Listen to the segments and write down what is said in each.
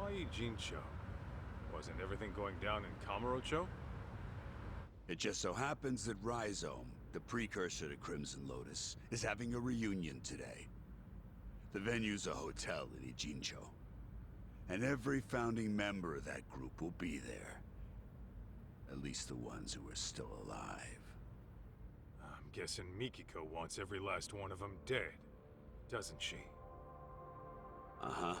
Why Ijincho? Wasn't everything going down in Kamurocho? It just so happens that Rhizome, the precursor to Crimson Lotus, is having a reunion today. The venue's a hotel in Ijincho, and every founding member of that group will be there. At least the ones who are still alive. I'm guessing Mikiko wants every last one of them dead, doesn't she? Uh-huh.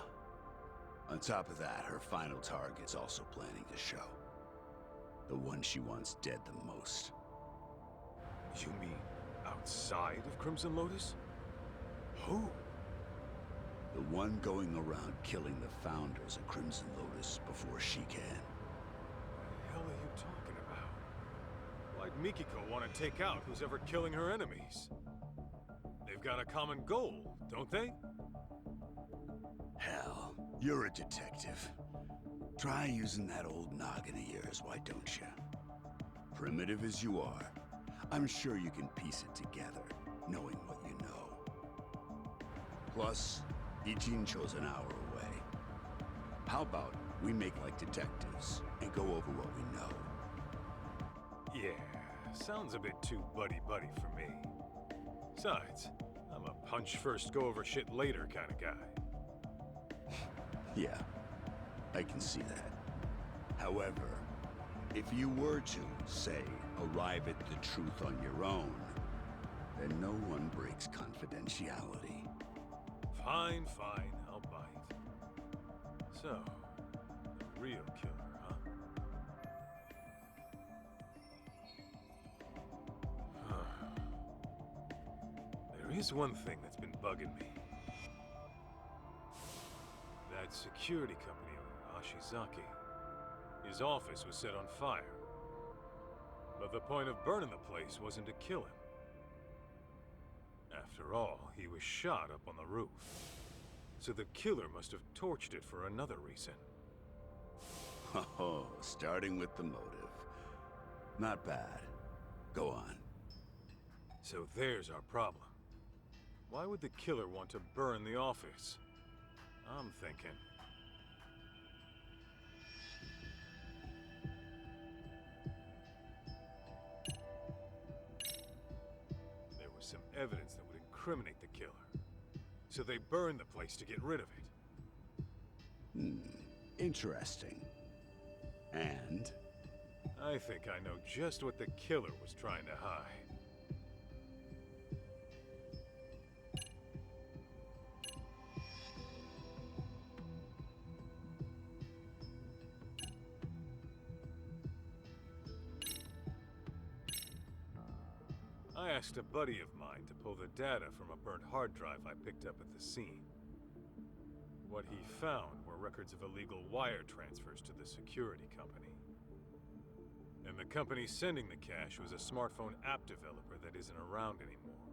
On top of that, her final target's also planning to show. The one she wants dead the most. You mean outside of Crimson Lotus? Who? The one going around killing the founders of Crimson Lotus before she can. What the hell are you talking about? Why'd Mikiko want to take out who's ever killing her enemies? They've got a common goal, don't they? Hell, you're a detective. Try using that old noggin of yours, why don't you? Primitive as you are, I'm sure you can piece it together, knowing what you know. Plus, Ijincho's an hour away. How about we make like detectives and go over what we know? Yeah, sounds a bit too buddy-buddy for me. Besides, I'm a punch-first, go-over-shit-later kind of guy. Yeah, I can see that. However, if you were to, say, arrive at the truth on your own, then no one breaks confidentiality. Fine, fine, I'll bite. So, the real killer, huh? There is one thing that's been bugging me. That security company owner, Ashizaki. His office was set on fire. But the point of burning the place wasn't to kill him. After all, he was shot up on the roof. So the killer must have torched it for another reason. Oh, starting with the motive. Not bad. Go on. So there's our problem. Why would the killer want to burn the office? I'm thinking... there was some evidence that would incriminate the killer. So they burned the place to get rid of it. Interesting. And? I think I know just what the killer was trying to hide. I asked a buddy of mine to pull the data from a burnt hard drive I picked up at the scene. What he found were records of illegal wire transfers to the security company. And the company sending the cash was a smartphone app developer that isn't around anymore.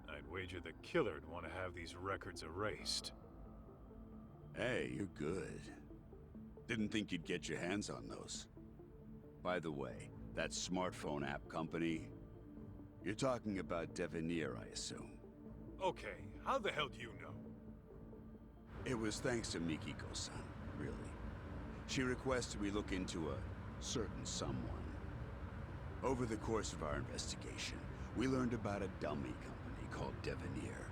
I'd wager the killer'd want to have these records erased. Hey, you're good. Didn't think you'd get your hands on those. By the way, that smartphone app company... You're talking about Devenir, I assume. Okay, how the hell do you know? It was thanks to Mikiko-san, really. She requested we look into a certain someone. Over the course of our investigation, we learned about a dummy company called Devenir.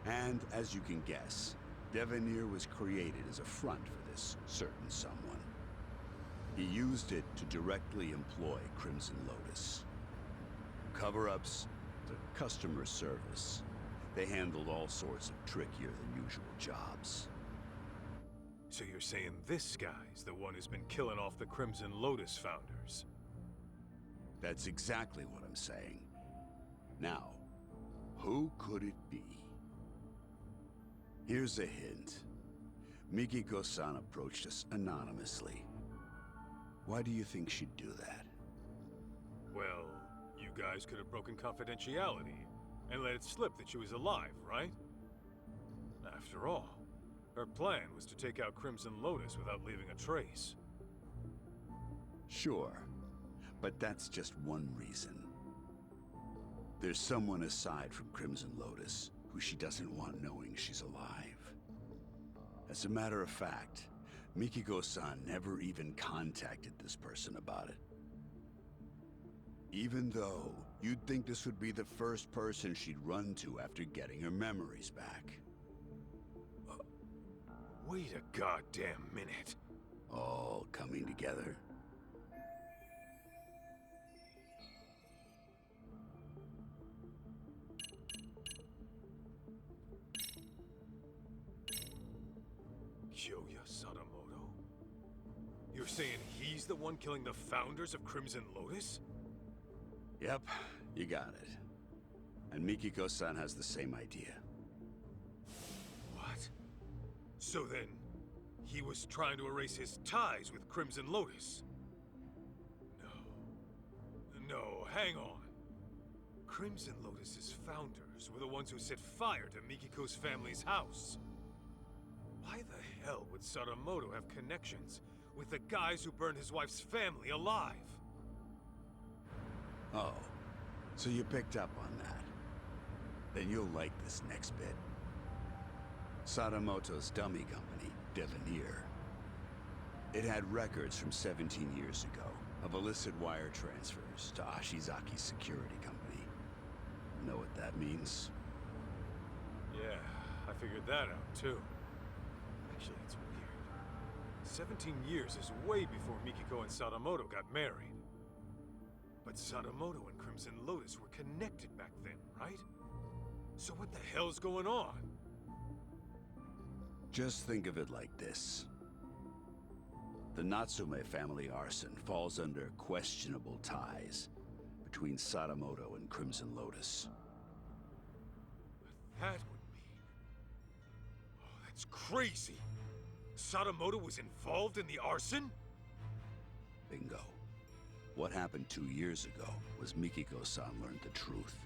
And, as you can guess, Devenir was created as a front for this certain someone. He used it to directly employ Crimson Lotus. Cover-ups to customer service. They handled all sorts of trickier than usual jobs. So you're saying this guy's the one who's been killing off the Crimson Lotus founders? That's exactly what I'm saying. Now, who could it be? Here's a hint. Mikiko-san approached us anonymously. Why do you think she'd do that? Well, you guys could have broken confidentiality and let it slip that she was alive, right? After all, her plan was to take out Crimson Lotus without leaving a trace. Sure, but that's just one reason. There's someone aside from Crimson Lotus who she doesn't want knowing she's alive. As a matter of fact, Mikiko-san never even contacted this person about it. Even though you'd think this would be the first person she'd run to after getting her memories back. Wait a goddamn minute. All coming together. Kyoya Sadamoto? You're saying he's the one killing the founders of Crimson Lotus? Yep, you got it. And Mikiko-san has the same idea. What? So then, he was trying to erase his ties with Crimson Lotus? No, hang on. Crimson Lotus's founders were the ones who set fire to Mikiko's family's house. Why the hell would Sadamoto have connections with the guys who burned his wife's family alive? Oh, so you picked up on that. Then you'll like this next bit. Sadamoto's dummy company, Devenir. It had records from 17 years ago of illicit wire transfers to Ashizaki's security company. Know what that means? Yeah, I figured that out too. Actually, it's weird. 17 years is way before Mikiko and Sadamoto got married. But Sadamoto and Crimson Lotus were connected back then, right? So what the hell's going on? Just think of it like this. The Natsume family arson falls under questionable ties between Sadamoto and Crimson Lotus. That would mean... Oh, that's crazy! Sadamoto was involved in the arson? Bingo. What happened 2 years ago was Mikiko-san learned the truth.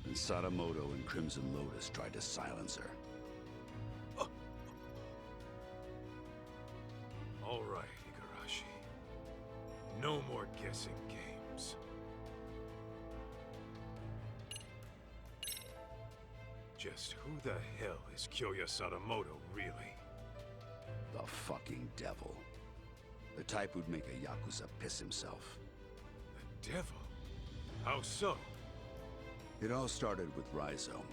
And Sadamoto and Crimson Lotus tried to silence her. All right, Igarashi. No more guessing games. Just who the hell is Kyoya Sadamoto, really? The fucking devil. The type who'd make a Yakuza piss himself. The devil? How so? It all started with Rhizome,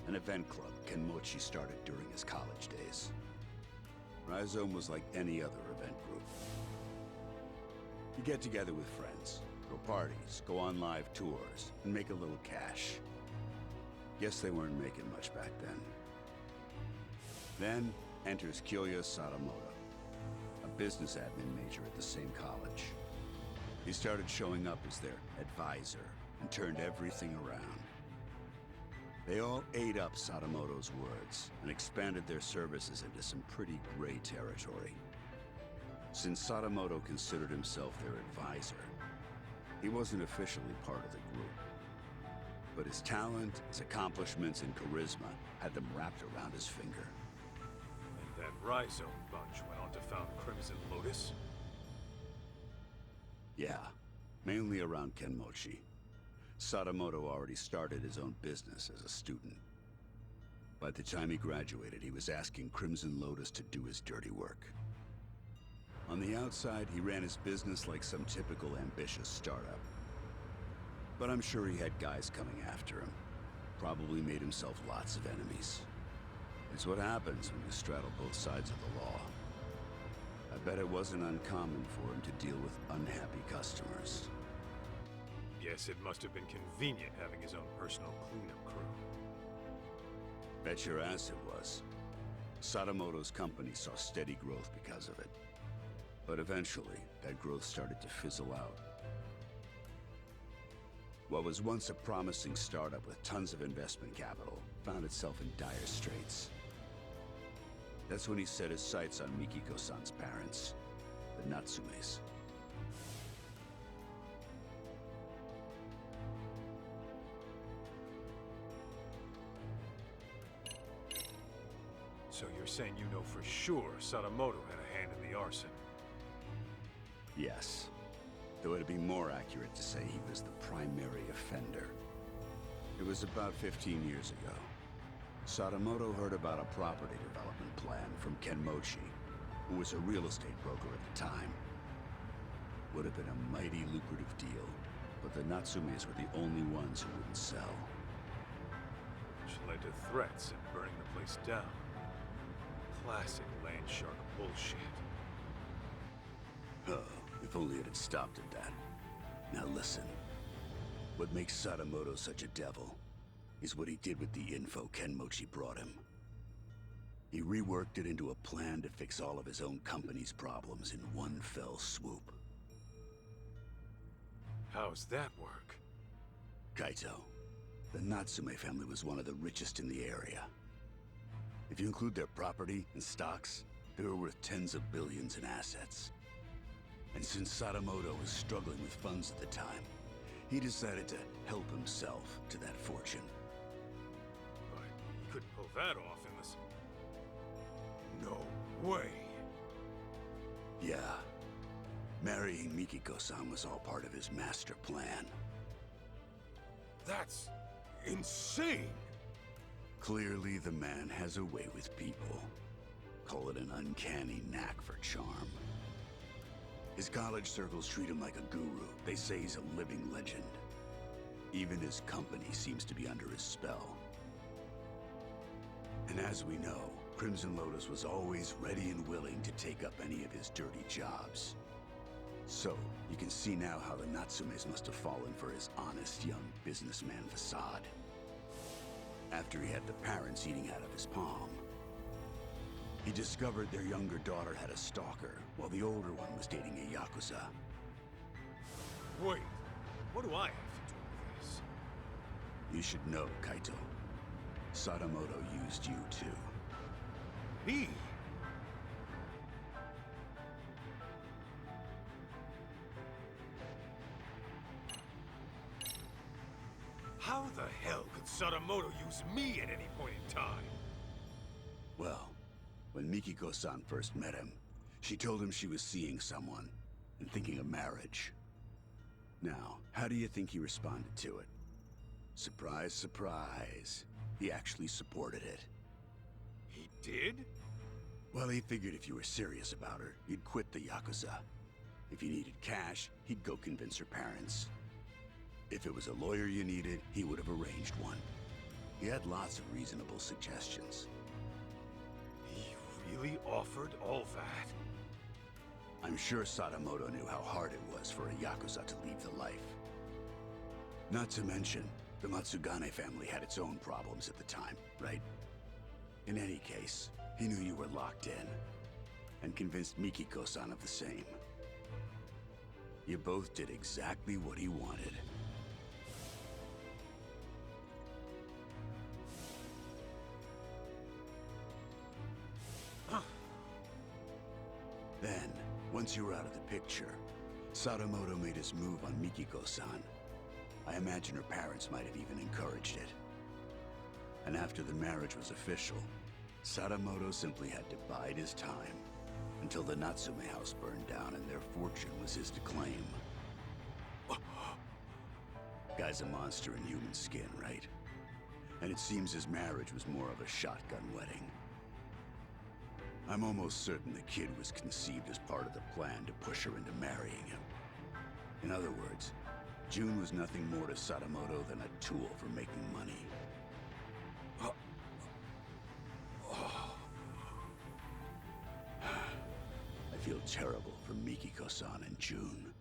an event club Kenmochi started during his college days. Rhizome was like any other event group. You get together with friends, throw parties, go on live tours, and make a little cash. Guess they weren't making much back then. Then enters Kyoya Sadamoto, a business admin major at the same college. He started showing up as their advisor and turned everything around. They all ate up Sadamoto's words and expanded their services into some pretty gray territory. Since Sadamoto considered himself their advisor, he wasn't officially part of the group. But his talent, his accomplishments, and charisma had them wrapped around his finger. And that Rhizome bunch went on to found Crimson Lotus? Yeah, mainly around Kenmochi. Sadamoto already started his own business as a student. By the time he graduated, he was asking Crimson Lotus to do his dirty work. On the outside, he ran his business like some typical ambitious startup. But I'm sure he had guys coming after him. Probably made himself lots of enemies. It's what happens when you straddle both sides of the law. I bet it wasn't uncommon for him to deal with unhappy customers. Guess it must have been convenient having his own personal cleanup crew. Bet your ass it was. Sadamoto's company saw steady growth because of it. But eventually, that growth started to fizzle out. What was once a promising startup with tons of investment capital found itself in dire straits. That's when he set his sights on Mikiko-san's parents, the Natsumes. So you're saying you know for sure Sadamoto had a hand in the arson? Yes. Though it'd be more accurate to say he was the primary offender. It was about 15 years ago. Sadamoto heard about a property development plan from Kenmochi, who was a real estate broker at the time. Would have been a mighty lucrative deal, but the Natsumes were the only ones who wouldn't sell. Which led to threats and burning the place down. Classic land shark bullshit. Oh, if only it had stopped at that. Now listen. What makes Sadamoto such a devil is what he did with the info Kenmochi brought him. He reworked it into a plan to fix all of his own company's problems in one fell swoop. How's that work? KAITO. The Natsume family was one of the richest in the area. If you include their property and stocks, they were worth tens of billions in assets. And since Sadamoto was struggling with funds at the time, he decided to help himself to that fortune. But he couldn't pull that off in this... No way! Yeah. Marrying Mikiko-san was all part of his master plan. That's... insane! Clearly, the man has a way with people. Call it an uncanny knack for charm. His college circles treat him like a guru. They say he's a living legend. Even his company seems to be under his spell. And as we know, Crimson Lotus was always ready and willing to take up any of his dirty jobs. So, you can see now how the Natsumes must have fallen for his honest young businessman facade. After he had the parents eating out of his palm, he discovered their younger daughter had a stalker, while the older one was dating a Yakuza. Wait, what do I have to do with this? You should know, KAITO. Sadamoto used you too. Me? How the hell could Sadamoto use me at any point in time? Well, when Mikiko-san first met him, she told him she was seeing someone and thinking of marriage. Now, how do you think he responded to it? Surprise, surprise. He actually supported it. He did? Well, he figured if you were serious about her, you'd quit the Yakuza. If you needed cash, he'd go convince her parents. If it was a lawyer you needed, he would have arranged one. He had lots of reasonable suggestions. He really offered all that? I'm sure Sadamoto knew how hard it was for a Yakuza to leave the life. Not to mention, the Matsugane family had its own problems at the time, right? In any case, he knew you were locked in, and convinced Mikiko-san of the same. You both did exactly what he wanted. Then, once you were out of the picture, Sadamoto made his move on Mikiko-san. I imagine her parents might have even encouraged it. And after the marriage was official, Sadamoto simply had to bide his time until the Natsume house burned down and their fortune was his to claim. Guy's a monster in human skin, right? And it seems his marriage was more of a shotgun wedding. I'm almost certain the kid was conceived as part of the plan to push her into marrying him. In other words, June was nothing more to Sadamoto than a tool for making money. I feel terrible for Mikiko-san and June.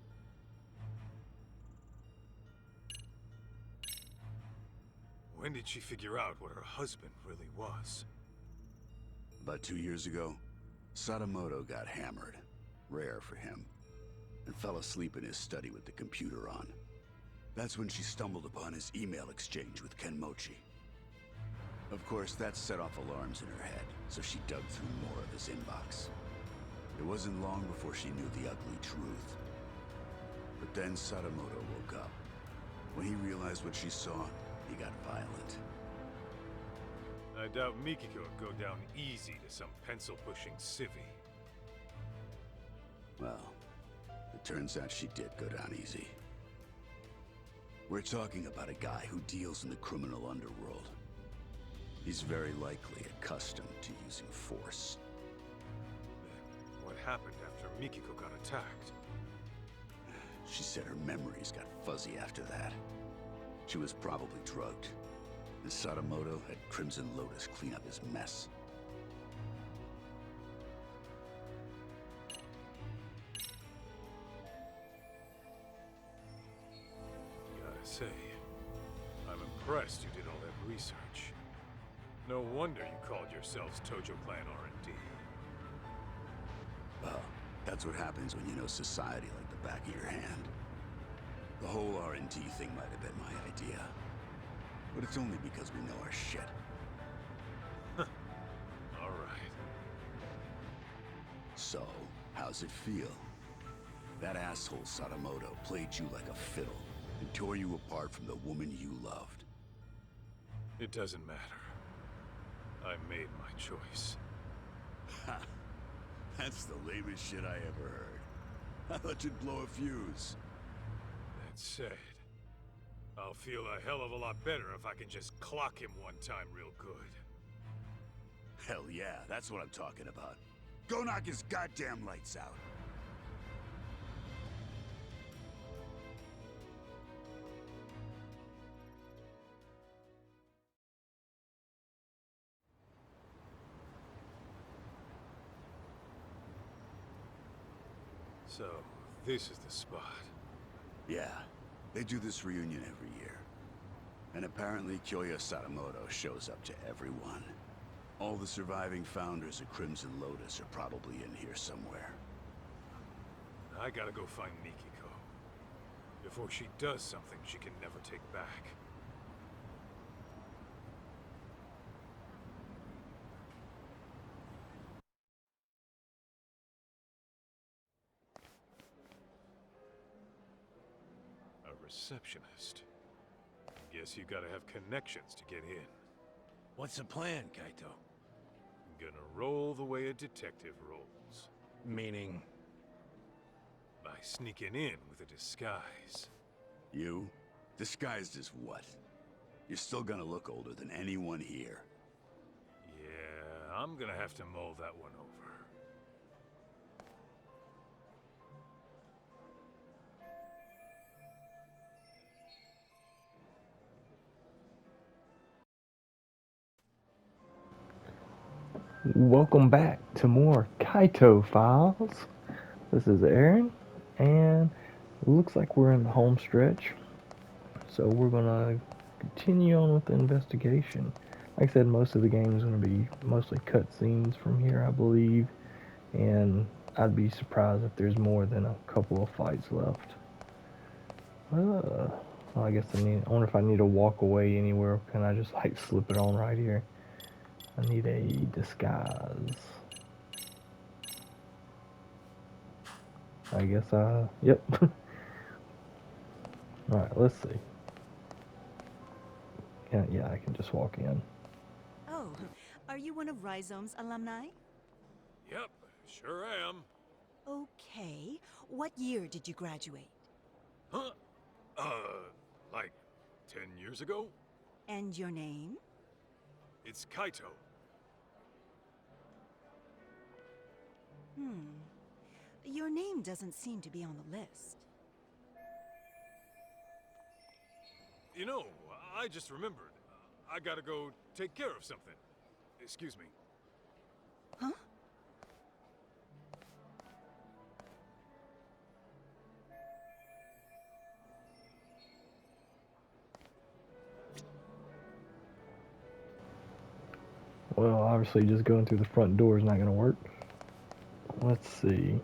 When did she figure out what her husband really was? About 2 years ago, Sadamoto got hammered, rare for him, and fell asleep in his study with the computer on. That's when she stumbled upon his email exchange with Kenmochi. Of course, that set off alarms in her head, so she dug through more of his inbox. It wasn't long before she knew the ugly truth. But then Sadamoto woke up. When he realized what she saw, he got violent. I doubt Mikiko would go down easy to some pencil-pushing civvy. Well, it turns out she did go down easy. We're talking about a guy who deals in the criminal underworld. He's very likely accustomed to using force. Then what happened after Mikiko got attacked? She said her memories got fuzzy after that. She was probably drugged. And Sadamoto had Crimson Lotus clean up his mess. Gotta say, I'm impressed you did all that research. No wonder you called yourselves Tojo Clan R&D. Well, that's what happens when you know society like the back of your hand. The whole R&D thing might have been my idea. But it's only because we know our shit. All right. So, how's it feel? That asshole Sadamoto played you like a fiddle and tore you apart from the woman you loved. It doesn't matter. I made my choice. Ha! That's the lamest shit I ever heard. I thought you'd blow a fuse. That said, I'll feel a hell of a lot better if I can just clock him one time real good. Hell yeah, that's what I'm talking about. Go knock his goddamn lights out. So, this is the spot. Yeah, they do this reunion every year. And apparently Kyoya Sadamoto shows up to everyone. All the surviving founders of Crimson Lotus are probably in here somewhere. I gotta go find Mikiko. Before she does something she can never take back. A receptionist. Guess you gotta have connections to get in. What's the plan, Kaito? Gonna roll the way a detective rolls. Meaning? By sneaking in with a disguise. You? Disguised as what? You're still gonna look older than anyone here. Yeah, I'm gonna have to mull that one over. Welcome back to more KAITO Files. This is Aaron, and it looks like we're in the home stretch. So we're gonna continue on with the investigation. Like I said, most of the game is gonna be mostly cutscenes from here, I believe, and I'd be surprised if there's more than a couple of fights left. Well, I guess I wonder if I need to walk away anywhere. Can I just like slip it on right here? I need a disguise. I guess yep. Alright, let's see. Yeah, I can just walk in. Oh, are you one of Rhizome's alumni? Yep, sure am. Okay. What year did you graduate? Huh? Like 10 years ago? And your name? It's Kaito. Your name doesn't seem to be on the list. You know, I just remembered. I gotta go take care of something. Excuse me. Huh? Well, obviously just going through the front door is not going to work. Let's see.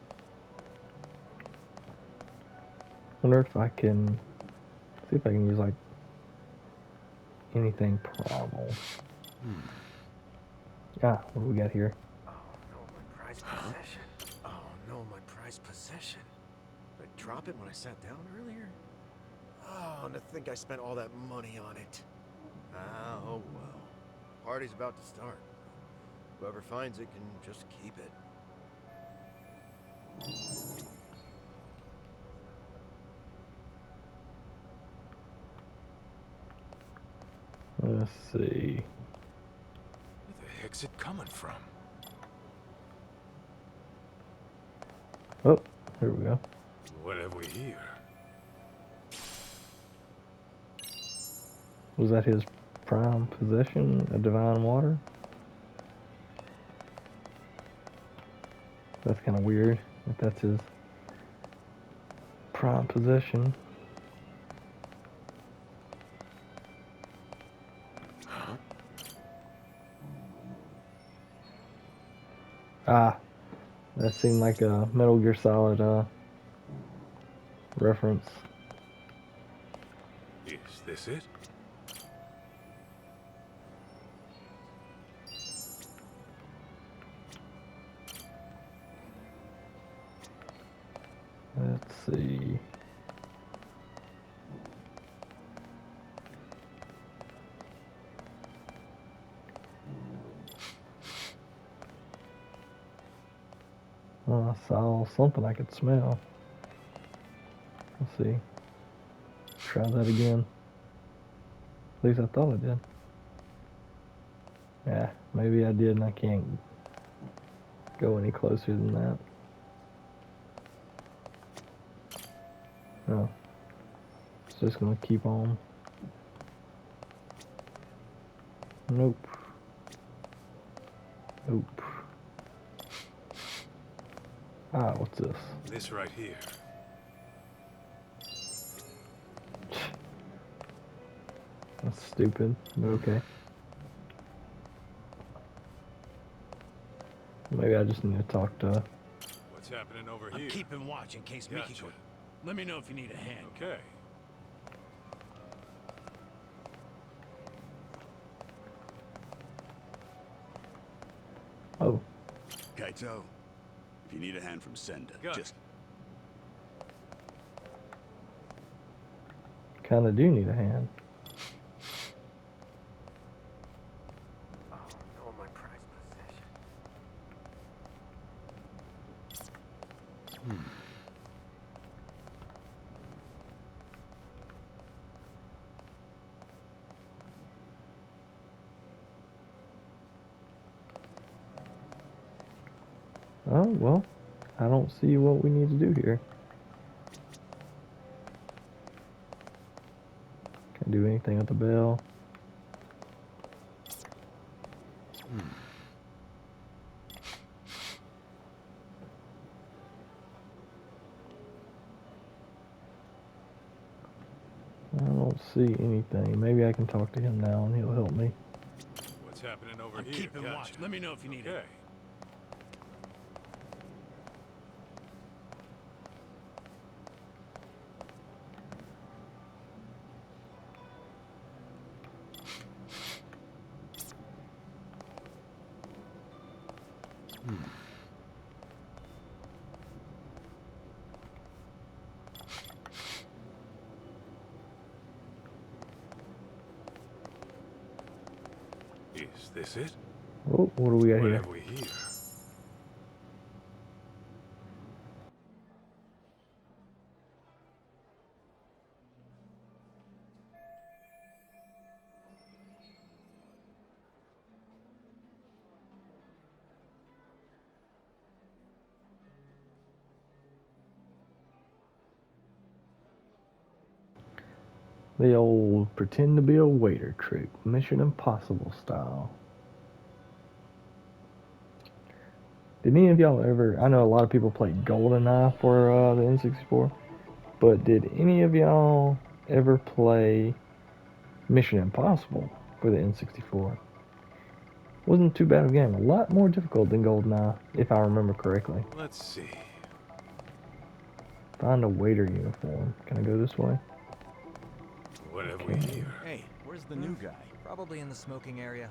Wonder if I can see if I can use like anything primal. Ah, what do we got here? Oh no, my prized possession. Oh no, my prized possession. Did I drop it when I sat down earlier? Oh, and to think I spent all that money on it. Oh well. Party's about to start. Whoever finds it can just keep it. Let's see. heck's it coming from? Oh, here we go. What have we here? Was that his prime possession, a divine water? That's kind of weird, if that's his prime possession. Ah, that seemed like a Metal Gear Solid reference. Is this it? Let's see. Oh, I saw something I could smell. Let's see. Try that again. At least I thought I did. Yeah, maybe I did and I can't go any closer than that. Oh. It's just gonna keep on. Nope. Nope. Ah, what's this? This right here. That's stupid, but okay. Maybe I just need to talk to... What's happening over I'm here? keeping watch in case Gotcha. Mikiko... Let me know if you need a hand. Okay. Oh, Kaito, if you need a hand from Senda, Got just... kinda do need a hand. Oh no, my prized possession. Oh, well, I don't see what we need to do here. Can't do anything with the bell. I don't see anything. Maybe I can talk to him now and he'll help me. What's happening over I'm here? keeping Gotcha. watch. Let me know if you need Okay. it. Is this it? Oh, what do we got What here? have we here? The old pretend to be a waiter trick, Mission Impossible style. Did any of y'all ever, I know a lot of people played GoldenEye for the N64, but did any of y'all ever play Mission Impossible for the N64? Wasn't too bad of a game, a lot more difficult than GoldenEye, if I remember correctly. Let's see. Find a waiter uniform. Can I go this way? What have we Okay. here? Hey, where's the new guy? Probably in the smoking area.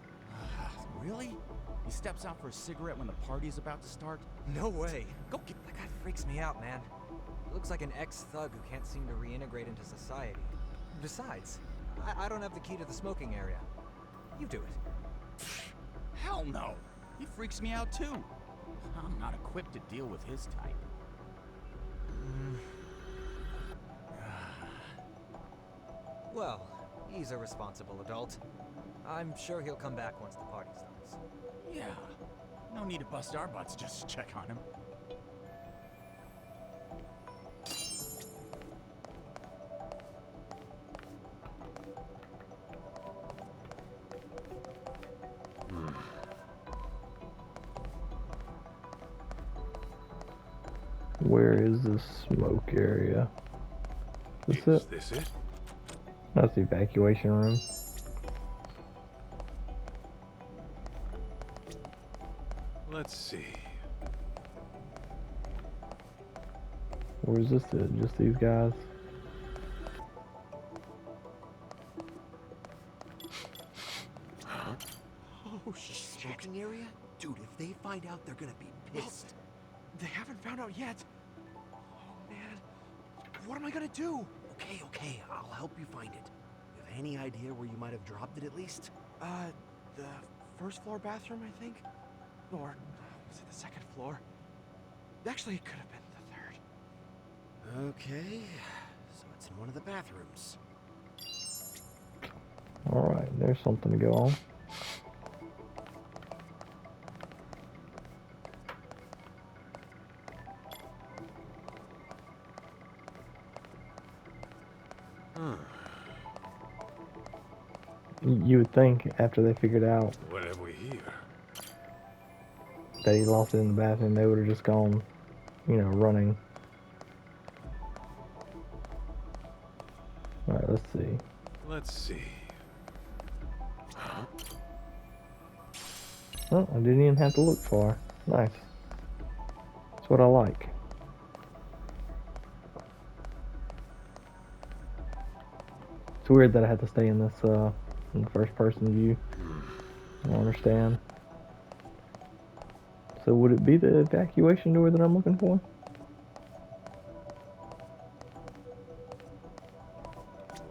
Really? He steps out for a cigarette when the party's about to start? No way. Go get that guy. Freaks me out, man. He looks like an ex-thug who can't seem to reintegrate into society. Besides, I don't have the key to the smoking area. You do it. Hell no! He freaks me out too. I'm not equipped to deal with his type. Well, he's a responsible adult. I'm sure he'll come back once the party starts. Yeah. No need to bust our butts just to check on him. Where is the smoke area? Is Is this it? this it? That's the evacuation room. Let's see. Or is this it? Just these guys? Oh, smoking area? Dude, if they find out, they're gonna be pissed. They haven't found out yet. Oh, man. What am I gonna do? Okay, I'll help you find it. You have any idea where you might have dropped it at least? The first floor bathroom, I think? Or was it the second floor? Actually, it could have been the third. Okay, so it's in one of the bathrooms. Alright, there's something to go on. You would think after they figured out What have we here? that he lost it in the bathroom, they would have just gone, you know, running. Alright, let's see. Let's see. Oh, I didn't even have to look far. Nice. That's what I like. It's weird that I had to stay in this, in the first person view. I don't understand. So would it be the evacuation door that I'm looking for?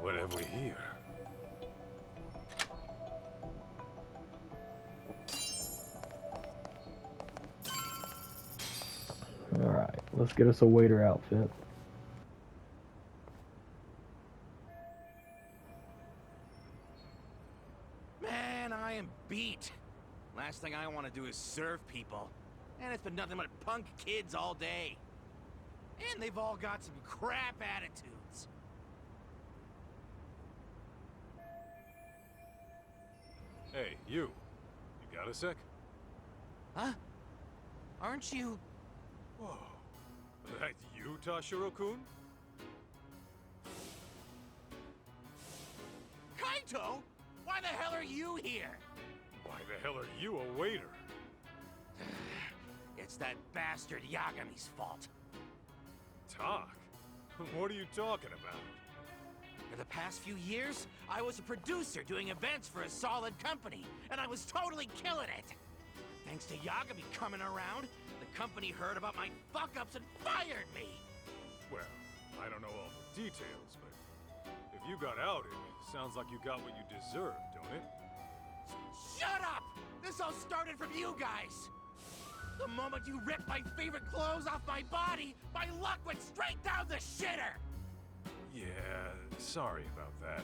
What have we here? Alright, let's get us a waiter outfit. Man, I am beat. Last thing I want to do is serve people. And it's been nothing but punk kids all day. And they've all got some crap attitudes. Hey, you. You got a sec? Huh? Aren't you... Whoa. That you, Tashiro-kun? KAITO? Why the hell are you here? Why the hell are you a waiter? It's that bastard Yagami's fault. Talk? What are you talking about? For the past few years, I was a producer doing events for a solid company, and I was totally killing it. Thanks to Yagami coming around, the company heard about my fuck-ups and fired me. Well, I don't know all the details, but if you got outed, sounds like you got what you deserved, don't it? Shut up! This all started from you guys! The moment you ripped my favorite clothes off my body, my luck went straight down the shitter! Yeah, sorry about that.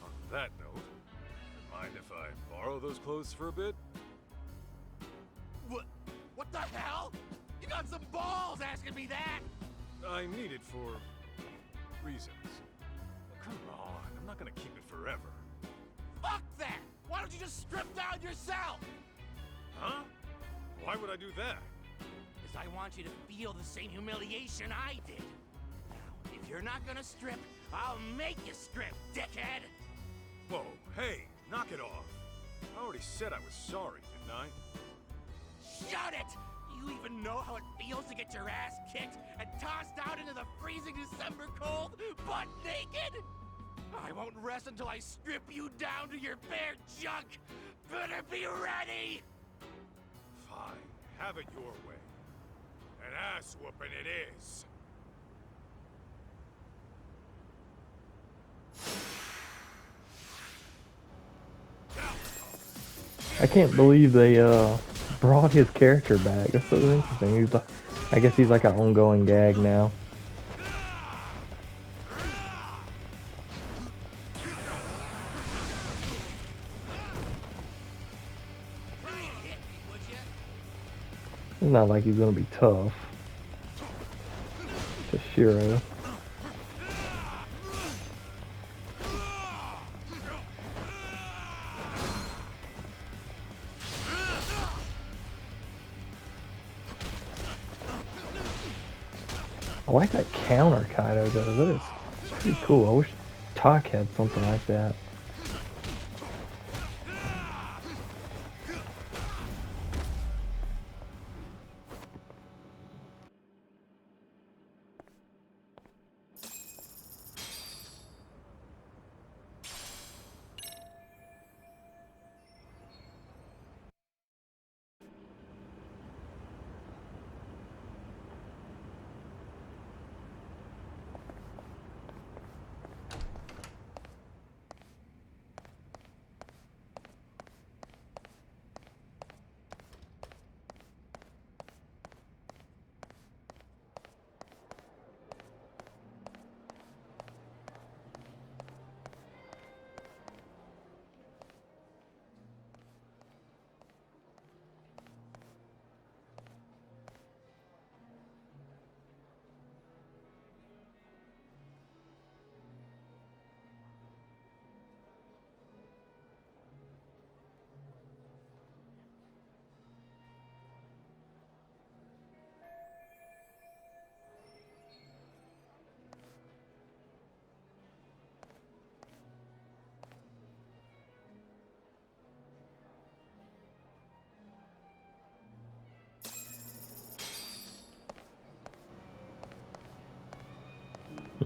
On that note, mind if I borrow those clothes for a bit? What the hell? You got some balls asking me that! I need it for reasons. Come on, I'm not gonna keep it forever. Fuck that! Why don't you just strip down yourself? Huh? Why would I do that? Because I want you to feel the same humiliation I did. Now, if you're not gonna strip, I'll make you strip, dickhead! Whoa, hey, knock it off. I already said I was sorry, didn't I? Shut it! Do you even know how it feels to get your ass kicked and tossed out into the freezing December cold, butt naked? I won't rest until I strip you down to your bare junk! Better be ready! Fine, have it your way. An ass whooping it is. I can't believe they brought his character back. That's so interesting. He's like, I guess he's like an ongoing gag now. It's not like he's gonna be tough. To Shiro. I like that counter Kaido does. That is pretty cool. I wish Talk had something like that.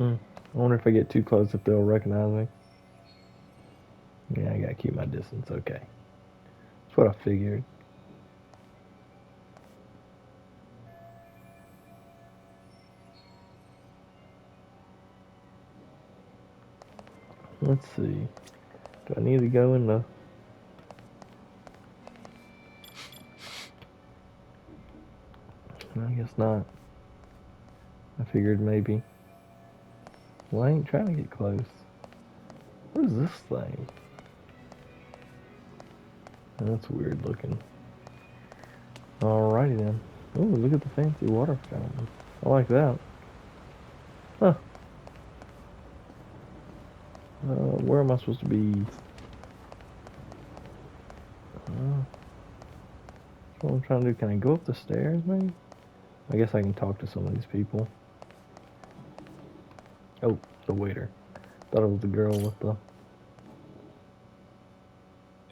I wonder if I get too close if they'll recognize me. Yeah, I gotta keep my distance. Okay. That's what I figured. Let's see. Do I need to go in the... I guess not. I figured maybe. Well, I ain't trying to get close. What is this thing? That's weird looking. Alrighty then. Oh, look at the fancy water fountain. I like that. Huh. Where am I supposed to be? That's what I'm trying to do. Can I go up the stairs, maybe? I guess I can talk to some of these people. Oh, the waiter. Thought it was the girl with the...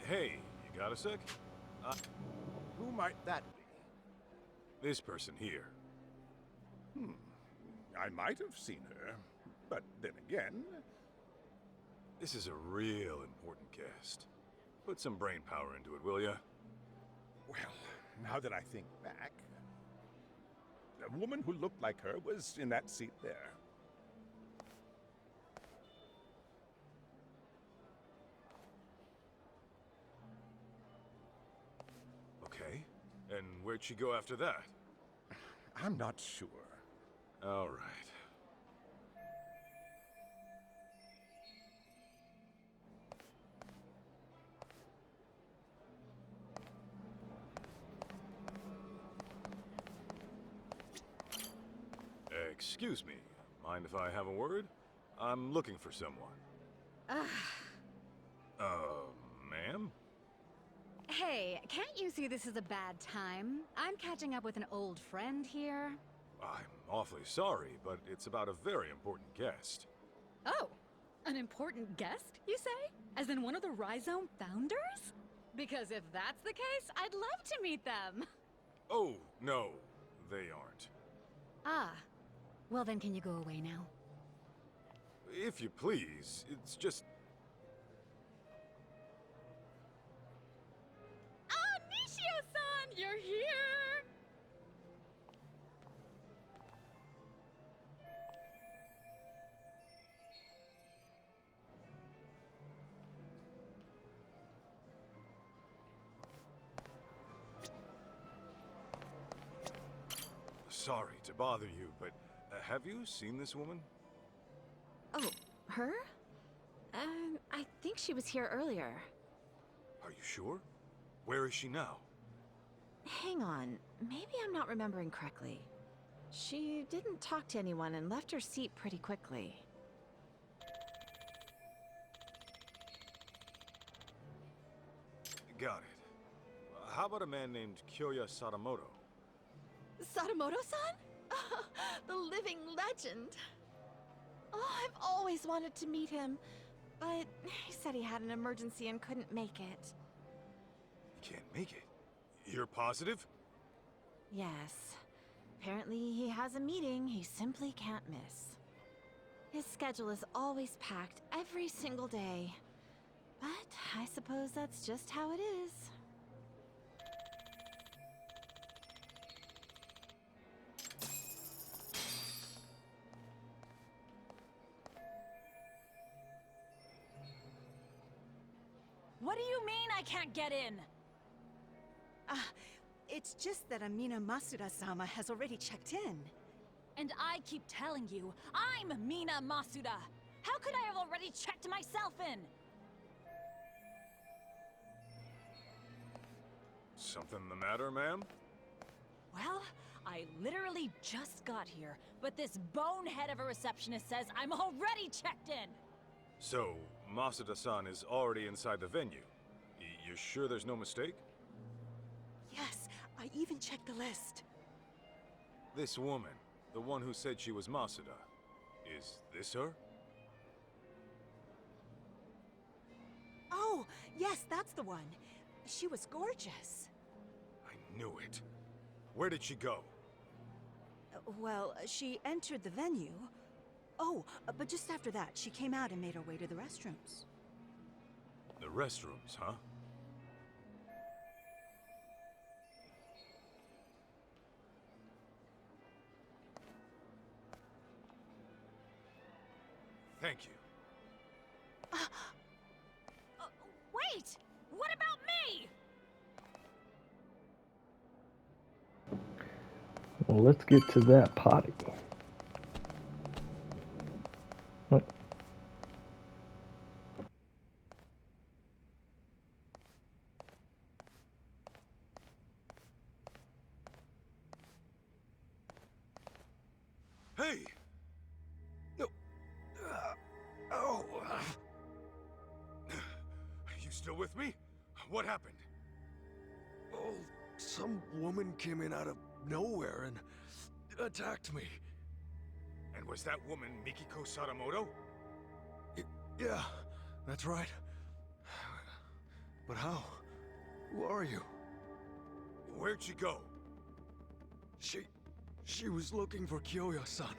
Hey, you got a sec? Who might that be? This person here. I might have seen her, but then again... This is a real important guest. Put some brain power into it, will ya? Well, now that I think back... A woman who looked like her was in that seat there. Okay. And where'd she go after that? I'm not sure. All right. Excuse me. Mind if I have a word? I'm looking for someone. Ma'am? Hey, can't you see this is a bad time? I'm catching up with an old friend here. I'm awfully sorry, but it's about a very important guest. Oh, an important guest, you say? As in one of the Rhizome founders? Because if that's the case, I'd love to meet them. Oh, no, they aren't. Ah, well then can you go away now? If you please, it's just... Ah, Nishio-san, you're here! Sorry to bother you, but have you seen this woman? Oh, her? I think she was here earlier. Are you sure? Where is she now? hang on. Maybe I'm not remembering correctly. She didn't talk to anyone and left her seat pretty quickly. Got it. How about a man named Kyoya Sadamoto? Sadamoto-san? The living legend. Oh, I've always wanted to meet him, but he said he had an emergency and couldn't make it. You can't make it. You're positive? Yes. Apparently he has a meeting he simply can't miss. His schedule is always packed every single day. But I suppose that's just how it is. What do you mean I can't get in? It's just that Amina Masuda-sama has already checked in. And I keep telling you, I'm Mina Masuda. How could I have already checked myself in? Something the matter, ma'am? Well, I literally just got here, but this bonehead of a receptionist says I'm already checked in. So, Masuda-san is already inside the venue. You sure there's no mistake? Yes, I even checked the list. This woman, the one who said she was Masuda, is this her? Oh, yes, that's the one. She was gorgeous. I knew it. Where did she go? Well, she entered the venue. Oh, but just after that, she came out and made her way to the restrooms. The restrooms, huh? Thank you. Wait! What about me? Well, let's get to that potty. What? Hey! No. Oh. You still with me? What happened? Oh, some woman came in out of nowhere and attacked me. And was that woman Mikiko Sadamoto? Yeah, that's right. But how? Who are you? Where'd she go? She was looking for Kyoya-san.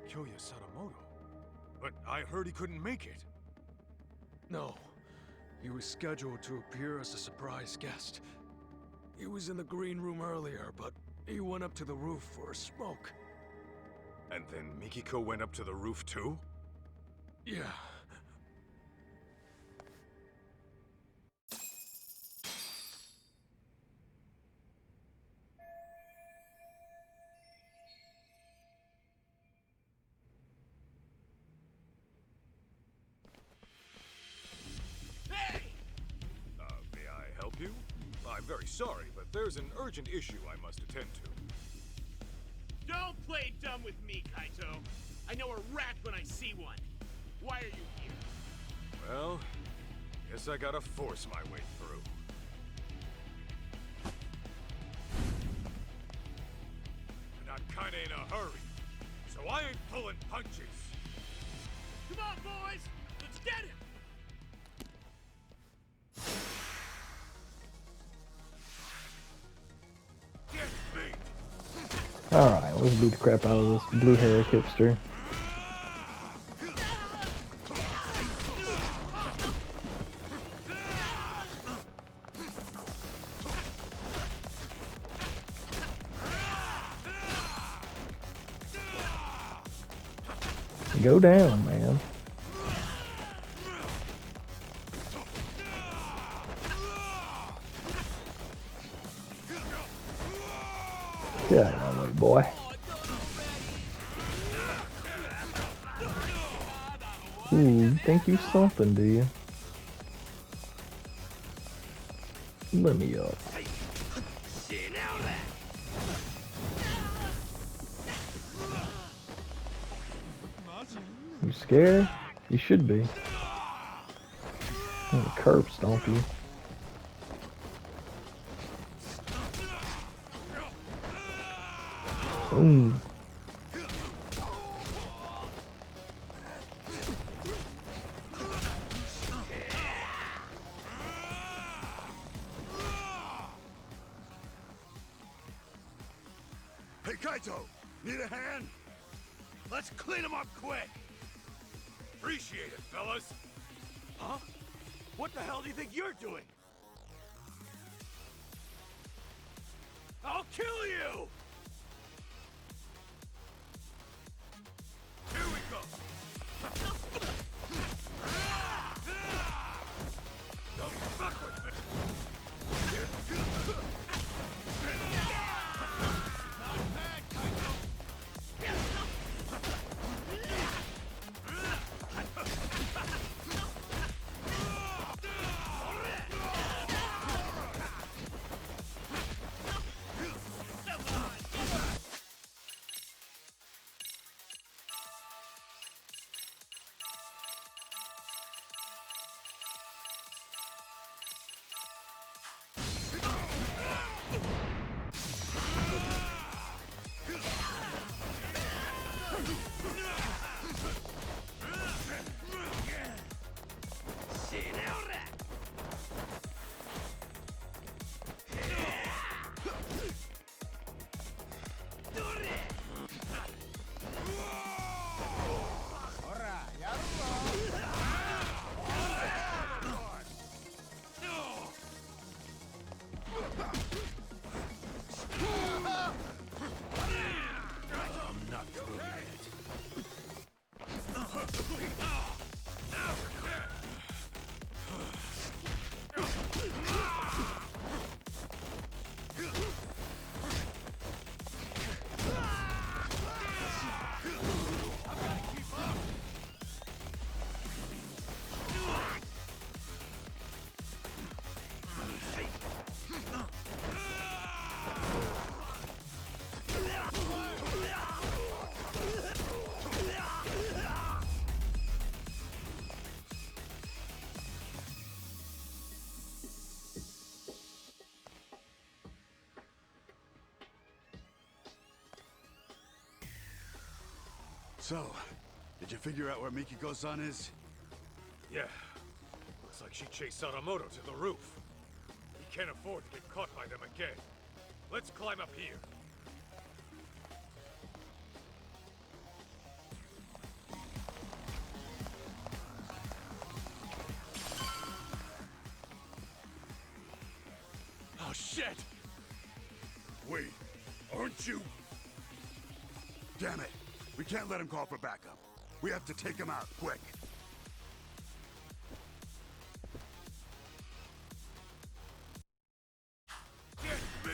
Kyoya Sadamoto? But I heard he couldn't make it. No. He was scheduled to appear as a surprise guest. He was in the green room earlier, but he went up to the roof for a smoke. And then Mikiko went up to the roof too? Yeah. May I help you? I'm very sorry, but there's an urgent issue I must attend to. Don't play dumb with me, Kaito. I know a rat when I see one. Why are you here? Well, guess I gotta force my way through. And I'm kinda in a hurry, so I ain't pulling punches. Come on, boys! Let's get him! Get me! Alright, let's beat the crap out of this blue-haired hipster. Go down, man. Get out of my way, boy. Ooh, you think you something, do you? Let me up. You scared? You should be. I'm gonna curb stomp you. Boom. Hey, Kaito! Need a hand? Let's clean him up quick! Appreciate it, fellas. Huh? What the hell do you think you're doing? I'll kill you! Here we go! Don't fuck with me! Not bad, Kaito! So, did you figure out where Mikiko-san is? Yeah. Looks like she chased Sadamoto to the roof. He can't afford to get caught by them again. Let's climb up here. Oh, shit! Wait, aren't you? Damn it! We can't let him call for backup. We have to take him out, quick. Get me!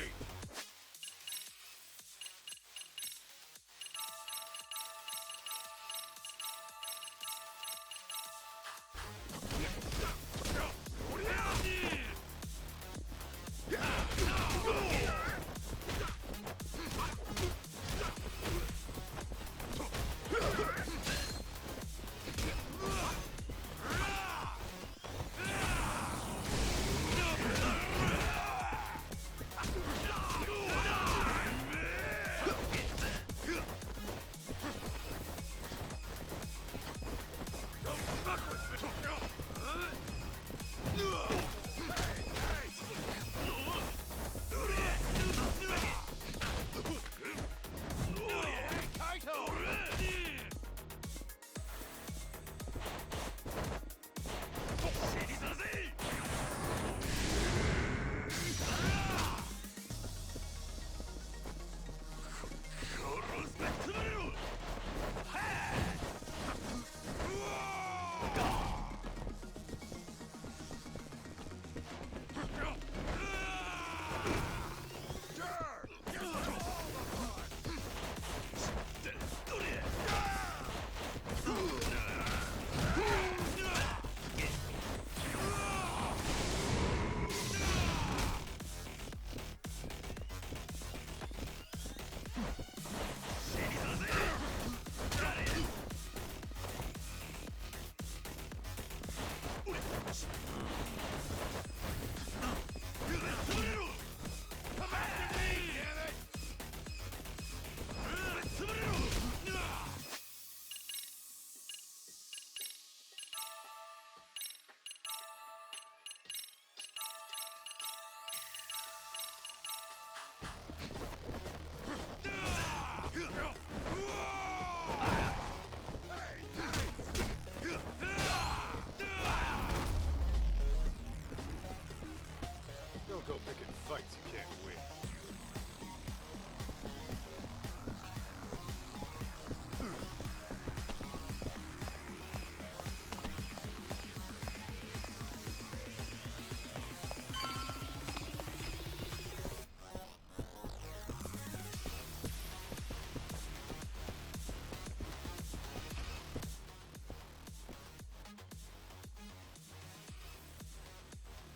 Don't go picking fights you can't win.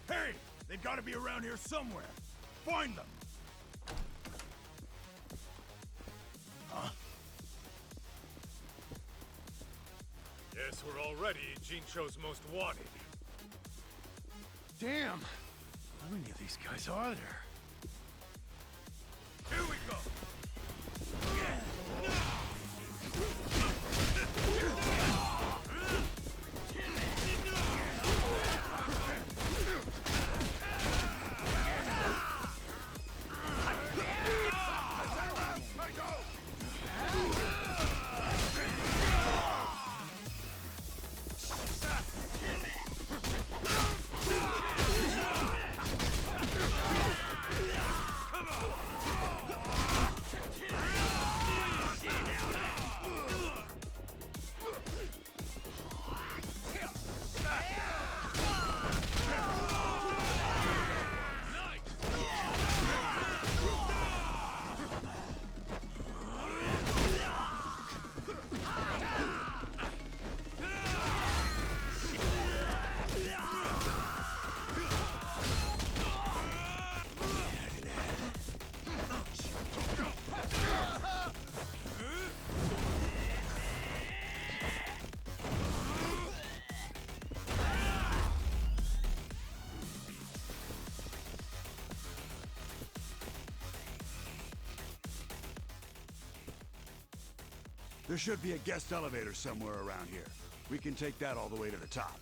Hey! They've got to be around here somewhere. Find them! Huh? Guess we're already Jincho's most wanted. Damn! How many of these guys are there? Here we go! There should be a guest elevator somewhere around here. We can take that all the way to the top.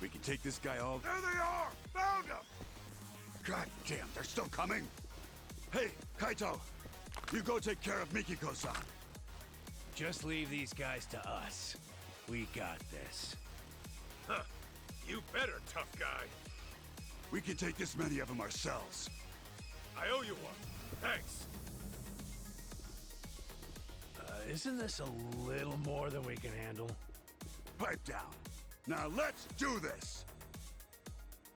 We can take this guy all... There they are! Found them! God damn, they're still coming! Hey, Kaito! You go take care of Mikiko-san. Just leave these guys to us. We got this. Huh. You better, tough guy. We can take this many of them ourselves. I owe you one. Thanks. Isn't this a little more than we can handle? Pipe down. Now let's do this!